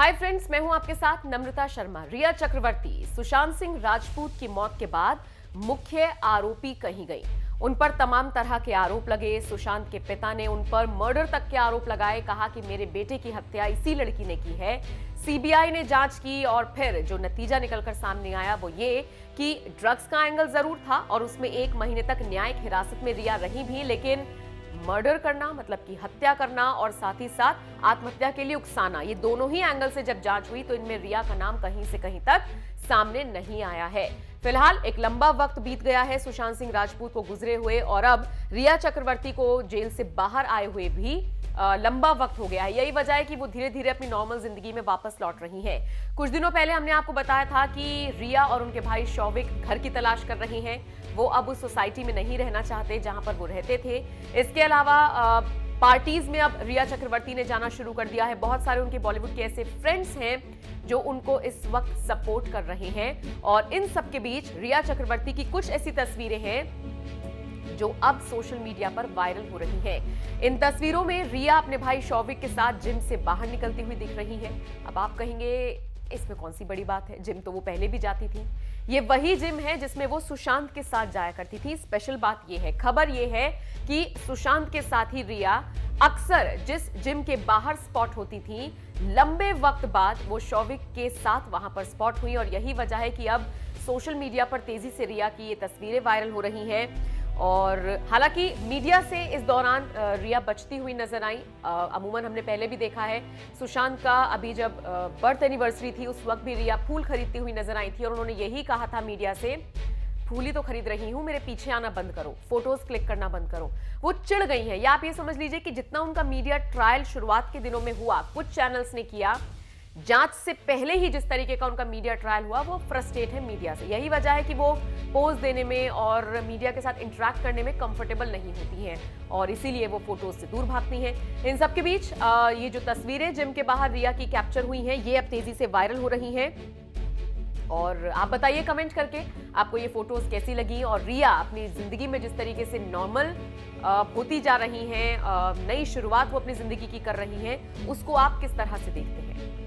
Hi friends, मैं हूं आपके साथ नम्रता शर्मा। रिया चक्रवर्ती सुशांत सिंह राजपूत की मौत के बाद मुख्य आरोपी कहीं गई। उन पर तमाम तरह के आरोप लगे। सुशांत के पिता ने उन पर मर्डर तक के आरोप लगाए, कहा कि मेरे बेटे की हत्या इसी लड़की ने की है। सीबीआई ने जांच की और फिर जो नतीजा निकलकर सामने आया वो ये कि ड्रग्स का एंगल जरूर था और उसमें 1 महीने तक न्यायिक हिरासत में रिया रही भी, लेकिन मर्डर करना मतलब कि हत्या करना और साथ ही साथ आत्महत्या के लिए उकसाना, ये दोनों ही एंगल से जब जांच हुई तो इनमें रिया का नाम कहीं से कहीं तक सामने नहीं आया है। फिलहाल एक लंबा वक्त बीत गया है सुशांत सिंह राजपूत को गुजरे हुए और अब रिया चक्रवर्ती को जेल से बाहर आए हुए भी लंबा वक्त हो गया है। यही वजह है कि वो धीरे धीरे अपनी नॉर्मल जिंदगी में वापस लौट रही हैं। कुछ दिनों पहले हमने आपको बताया था कि रिया और उनके भाई शौविक घर की तलाश कर रहे हैं। वो अब उस सोसाइटी में नहीं रहना चाहते जहां पर वो रहते थे। इसके अलावा पार्टीज में अब रिया चक्रवर्ती ने जाना शुरू कर दिया है। बहुत सारे उनके बॉलीवुड के ऐसे फ्रेंड्स हैं जो उनको इस वक्त सपोर्ट कर रहे हैं और इन सब के बीच रिया चक्रवर्ती की कुछ ऐसी तस्वीरें हैं जो अब सोशल मीडिया पर वायरल हो रही हैं। इन तस्वीरों में रिया अपने भाई शौविक के साथ जिम से बाहर निकलती हुई दिख रही है। अब आप कहेंगे इसमें कौन सी बड़ी बात है, जिम तो वो पहले भी जाती थी। ये वही जिम है जिसमें वो सुशांत के साथ जाया करती थी। स्पेशल बात ये है, खबर ये है कि सुशांत के साथ ही रिया अक्सर जिस जिम के बाहर स्पॉट होती थी, लंबे वक्त बाद वो शौविक के साथ वहां पर स्पॉट हुई और यही वजह है कि अब सोशल मीडिया पर तेजी से रिया की ये तस्वीरें वायरल हो रही हैं। और हालांकि मीडिया से इस दौरान रिया बचती हुई नजर आई। अमूमन हमने पहले भी देखा है, सुशांत का अभी जब बर्थ एनिवर्सरी थी उस वक्त भी रिया फूल खरीदती हुई नजर आई थी और उन्होंने यही कहा था मीडिया से, फूल ही तो खरीद रही हूं, मेरे पीछे आना बंद करो, फोटोज क्लिक करना बंद करो। वो चिढ़ गई हैं। या आप ये समझ लीजिए कि जितना उनका मीडिया ट्रायल शुरुआत के दिनों में हुआ, कुछ चैनल्स ने किया, जांच से पहले ही जिस तरीके का उनका मीडिया ट्रायल हुआ, वो फ्रस्ट्रेट है मीडिया से। यही वजह है कि वो पोज देने में और मीडिया के साथ इंटरेक्ट करने में कंफर्टेबल नहीं होती हैं और इसीलिए वो फोटोज से दूर भागती हैं। इन सब के बीच ये जो तस्वीरें जिम के बाहर रिया की कैप्चर हुई हैं, ये अब तेजी से वायरल हो रही हैं। और आप बताइए कमेंट करके आपको ये फोटोज कैसी लगी और रिया अपनी जिंदगी में जिस तरीके से नॉर्मल होती जा रही हैं, नई शुरुआत वो अपनी जिंदगी की कर रही हैं, उसको आप किस तरह से देखते हैं।